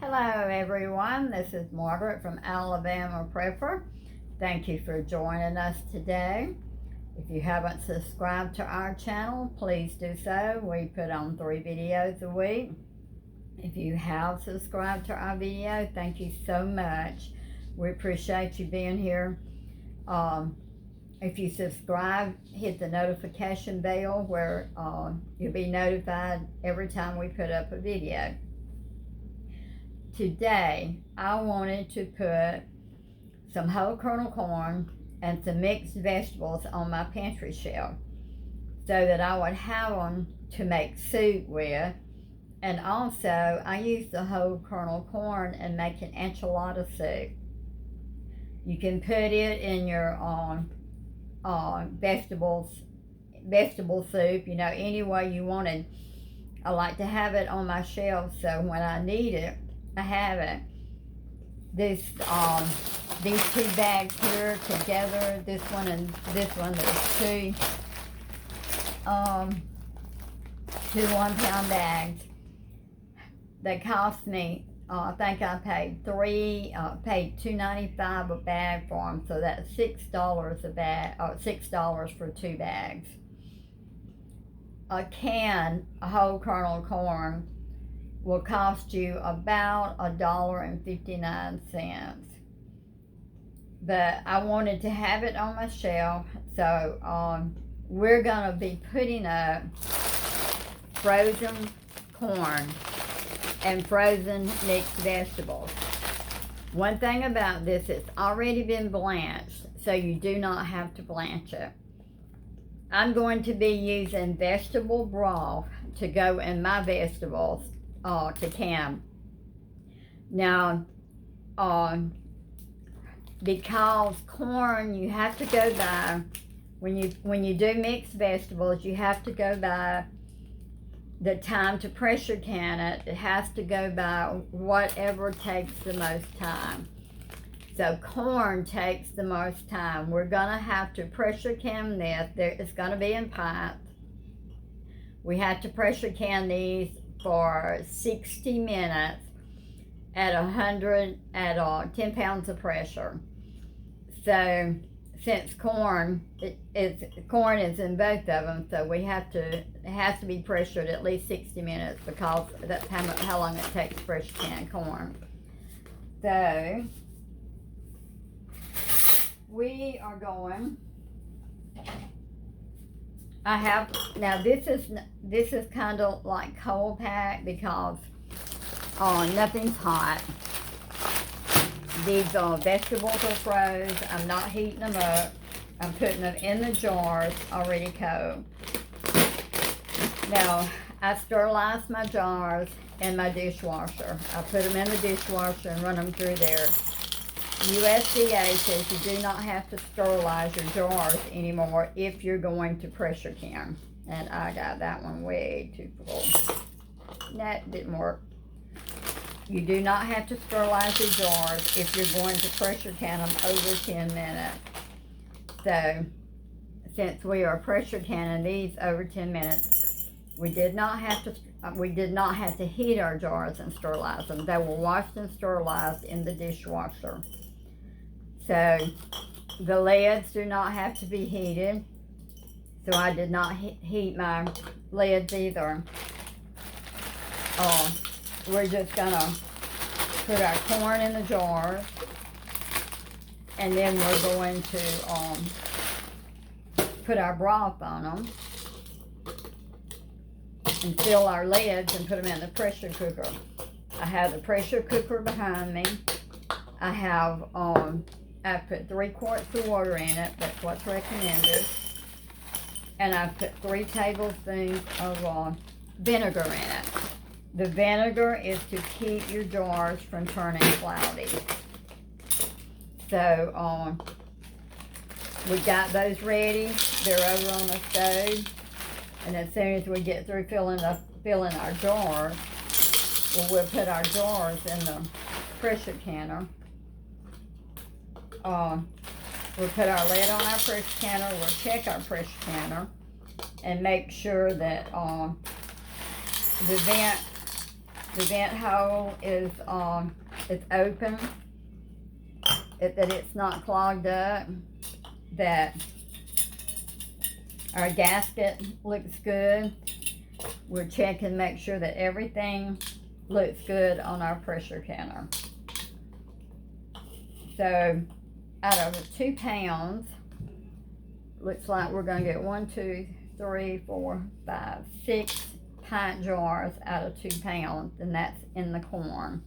Hello everyone, this is Margaret from Alabama Prepper. Thank you for joining us today. If you haven't subscribed to our channel, please do so. We put on 3 videos a week. If you have subscribed to our video, thank you so much. We appreciate you being here. If you subscribe, hit the notification bell where you'll be notified every time we put up a video. Today, I wanted to put some whole kernel corn and some mixed vegetables on my pantry shelf so that I would have them to make soup with. And also, I use the whole kernel corn and make an enchilada soup. You can put it in your vegetable soup, any way you wanted. I like to have it on my shelf so when I need it, I have it. These 2 bags here together, this one and this one, there's 2 1-pound bags. They cost me, I think I paid $2.95 a bag for them, so that's $6 a bag, $6 for 2 bags. A can of whole kernel corn will cost you about $1.59. But I wanted to have it on my shelf, so we're gonna be putting up frozen corn and frozen mixed vegetables. One thing about this, it's already been blanched, so you do not have to blanch it. I'm going to be using vegetable broth to go in my vegetables to can. Now, because corn, you have to go by, when you do mixed vegetables, you have to go by the time to pressure can it. It has to go by whatever takes the most time. So corn takes the most time. We're gonna have to pressure can this. It's gonna be in pints. We have to pressure can these for 60 minutes at 10 pounds of pressure. So since corn is in both of them, so it has to be pressured at least 60 minutes because that's how long it takes to pressure can corn. So we are going. Now this is kind of like cold pack because nothing's hot. These vegetables are froze. I'm not heating them up. I'm putting them in the jars already cold. Now I sterilize my jars in my dishwasher. I put them in the dishwasher and run them through there. USDA says you do not have to sterilize your jars anymore if you're going to pressure can. And I got that one way too full. That didn't work. You do not have to sterilize your jars if you're going to pressure can them over 10 minutes. So, since we are pressure canning these over 10 minutes, we did not have to heat our jars and sterilize them. They were washed and sterilized in the dishwasher. So the lids do not have to be heated. So I did not heat my lids either. We're just gonna put our corn in the jar, and then we're going to put our broth on them and fill our lids and put them in the pressure cooker. I have the pressure cooker behind me. I have I put 3 quarts of water in it. That's what's recommended. And I put 3 tablespoons of vinegar in it. The vinegar is to keep your jars from turning cloudy. So we got those ready. They're over on the stove. And as soon as we get through filling our jars, we'll put our jars in the pressure canner. We'll put our lid on our pressure canner. We'll check our pressure canner and make sure that the vent the vent hole is it's open, that it's not clogged up, that our gasket looks good. We're checking, make sure that everything looks good on our pressure counter. So out of 2 pounds, looks like we're gonna get 1, 2, 3, 4, 5, 6 pint jars out of 2 pounds, and that's in the corn.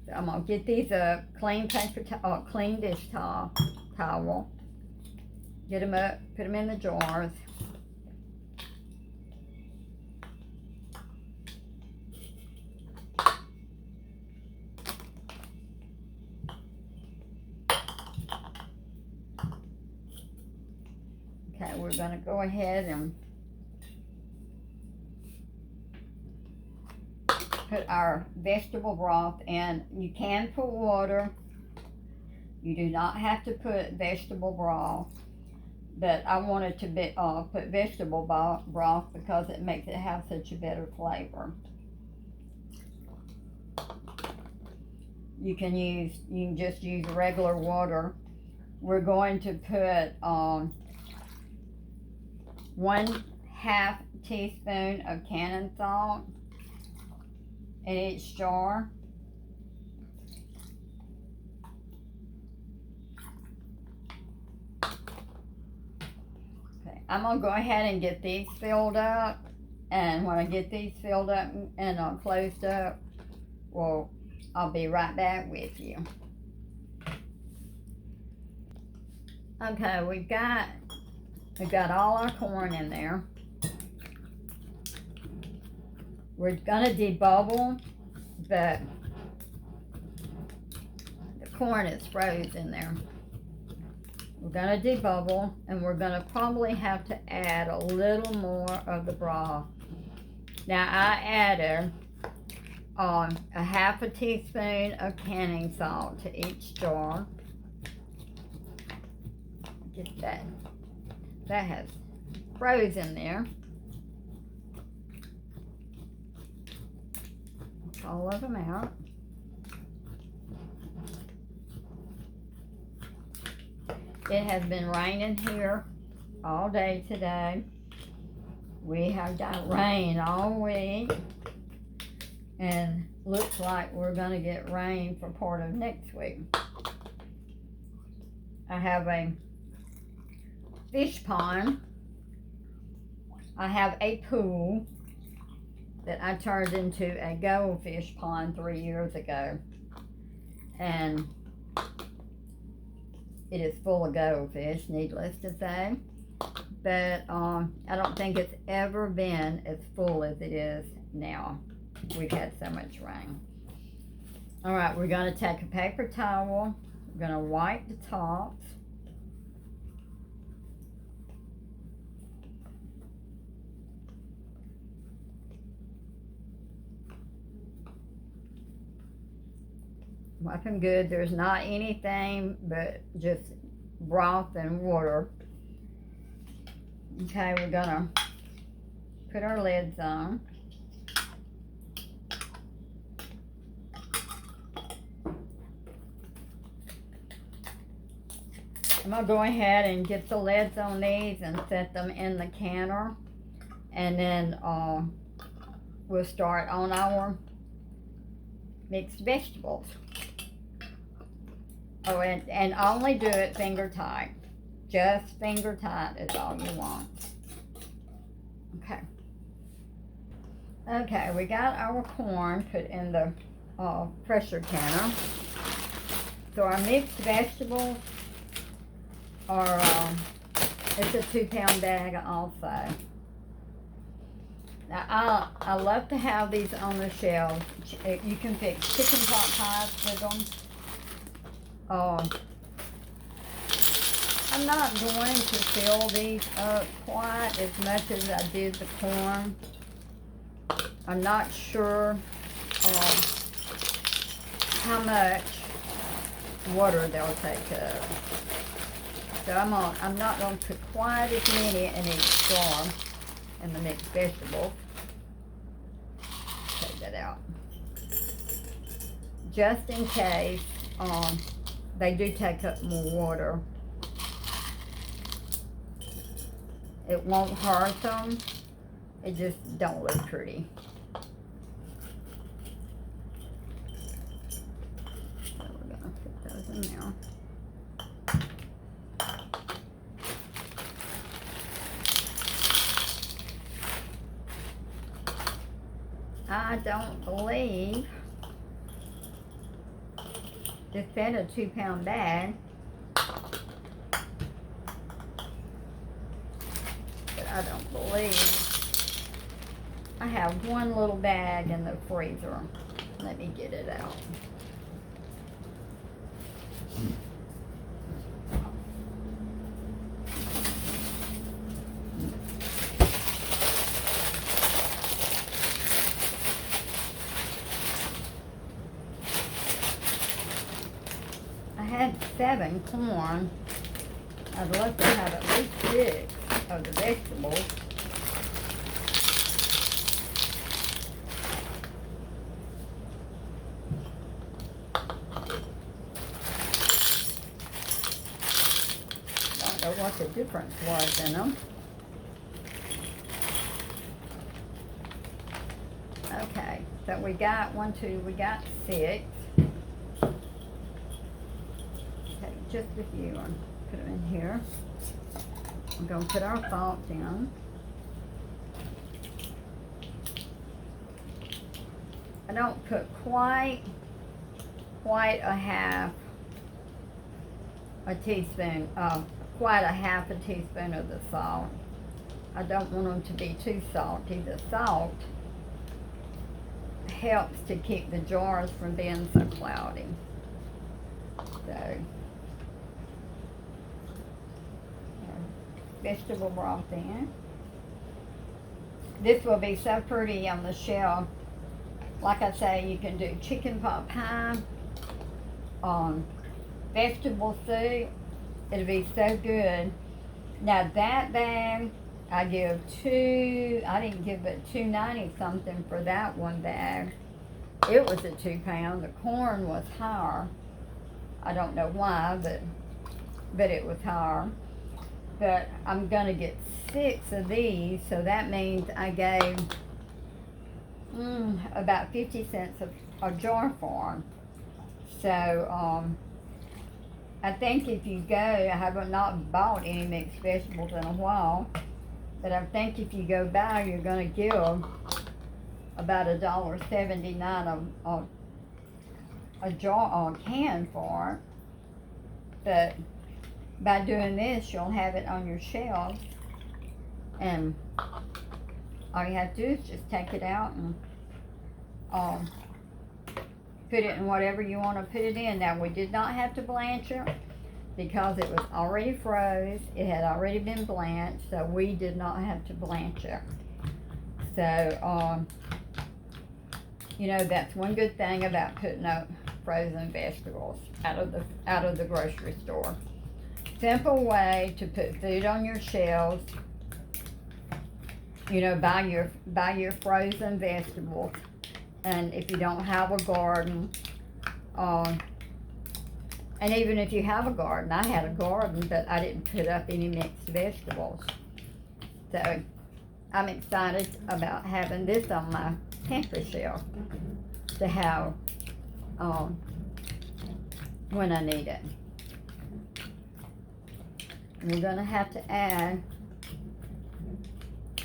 So I'm gonna get these up, clean clean dish towel, get them up, put them in the jars. Okay, we're gonna go ahead and put our vegetable broth in. You can put water. You do not have to put vegetable broth, but I wanted to put vegetable broth because it makes it have such a better flavor. You can just use regular water. We're going to put 1/2 teaspoon of cannon salt in each jar. Okay, I'm gonna go ahead and get these filled up, and when I get these filled up and closed up, well, I'll be right back with you. Okay, we've got all our corn in there. We're gonna debubble, but the corn is frozen there. We're gonna debubble, and we're gonna probably have to add a little more of the broth. Now I added 1/2 teaspoon of canning salt to each jar. Get that has frozen there. All of them out. It has been raining here all day today. We have got rain all week, and looks like we're gonna get rain for part of next week. I have a fish pond. I have a pool that I turned into a goldfish pond 3 years ago, and it is full of goldfish, needless to say, but I don't think it's ever been as full as it is now. We've had so much rain. All right, we're going to take a paper towel, we're going to wipe the tops. Wipe them good. There's not anything but just broth and water. Okay, we're gonna put our lids on. I'm gonna go ahead and get the lids on these and set them in the canner, and then we'll start on our mixed vegetables. Oh, and only do it finger tight. Just finger tight is all you want. Okay. Okay, we got our corn put in the pressure canner. So our mixed vegetables are, it's a 2-pound bag also. Now, I love to have these on the shelves. You can fix chicken pot pies with them. I'm not going to fill these up quite as much as I did the corn. I'm not sure how much water they'll take up. So I'm not going to put quite as many in each jar in the mixed vegetables. Take that that out. Just in case they do take up more water. It won't hurt them. It just don't look pretty. So we're gonna put those in there. I don't believe this fed a 2-pound bag, but I don't believe I have one little bag in the freezer. Let me get it out. I had 7 corn. I'd love to have at least 6 of the vegetables. Don't know what the difference was in them. Okay, so we got 1, 2, we got 6. Just a few and put them in here. We're going to put our salt in. I don't put quite a half a teaspoon, quite a half a teaspoon of the salt. I don't want them to be too salty. The salt helps to keep the jars from being so cloudy. So, vegetable broth in. This will be so pretty on the shelf. Like I say, you can do chicken pot pie, vegetable soup. It'll be so good. Now that bag, I didn't give it $2.90 something for that one bag. It was a 2-pound. The corn was higher. I don't know why, but it was higher. But I'm going to get 6 of these, so that means I gave about 50 cents a jar for them. So, I think if you go, I have not bought any mixed vegetables in a while, but I think if you go by, you're going to give about $1.79 a jar, a can for it. But by doing this, you'll have it on your shelf, and all you have to do is just take it out and put it in whatever you want to put it in. Now, we did not have to blanch it because it was already froze. It had already been blanched, so we did not have to blanch it. So, you know, that's one good thing about putting out frozen vegetables out of the grocery store. Simple way to put food on your shelves. You know, buy your frozen vegetables. And if you don't have a garden, and even if you have a garden, I had a garden, but I didn't put up any mixed vegetables. So I'm excited about having this on my pantry shelf to have when I need it. We're going to have to add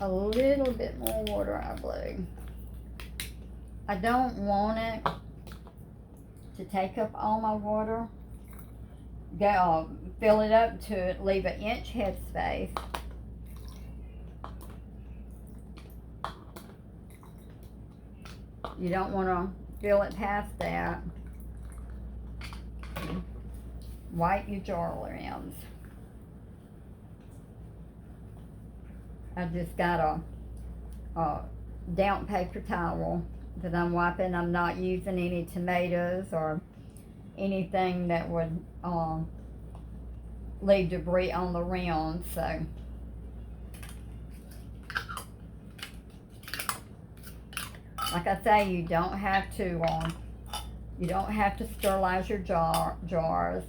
a little bit more water, I believe. I don't want it to take up all my water. Fill it up to leave an inch headspace. You don't want to fill it past that. Wipe your jar rims. I just got a damp paper towel that I'm wiping. I'm not using any tomatoes or anything that would leave debris on the rims. So Like I say, you don't have to sterilize your jars.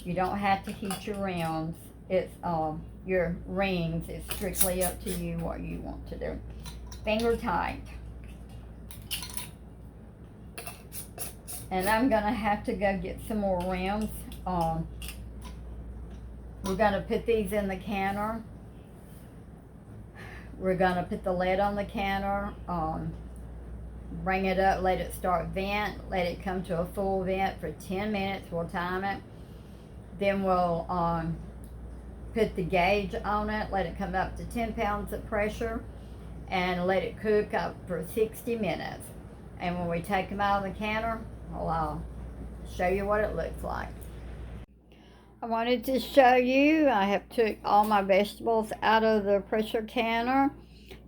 You don't have to heat your rims. It's your rings. It's strictly up to you what you want to do. Finger tight. And I'm gonna have to go get some more rims. We're gonna put these in the canner. We're gonna put the lid on the canner. Bring it up, let it start vent, let it come to a full vent for 10 minutes. We'll time it. Then we'll put the gauge on it, let it come up to 10 pounds of pressure, and let it cook up for 60 minutes. And when we take them out of the canner, I'll show you what it looks like. I wanted to show you, I have took all my vegetables out of the pressure canner.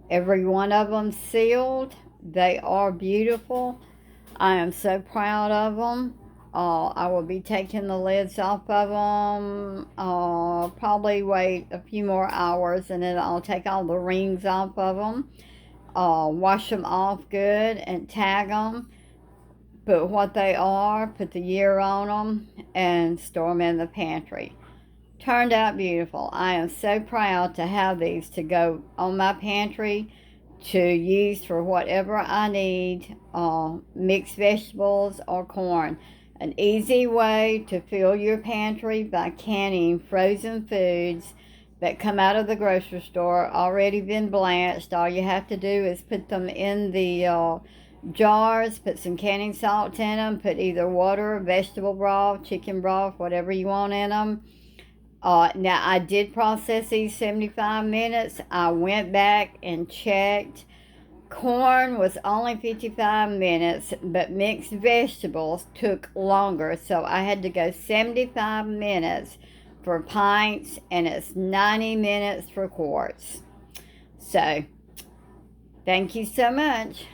Every one of them sealed. They are beautiful. I am so proud of them. I will be taking the lids off of them. Probably wait a few more hours and then I'll take all the rings off of them. Wash them off good and tag them. Put what they are, put the year on them, and store them in the pantry. Turned out beautiful. I am so proud to have these to go on my pantry to use for whatever I need, mixed vegetables or corn. An easy way to fill your pantry by canning frozen foods that come out of the grocery store, already been blanched. All you have to do is put them in the jars, put some canning salt in them, put either water, vegetable broth, chicken broth, whatever you want in them. Now, I did process these 75 minutes. I went back and checked. Corn was only 55 minutes, but mixed vegetables took longer. So I had to go 75 minutes for pints, and it's 90 minutes for quarts. So, thank you so much.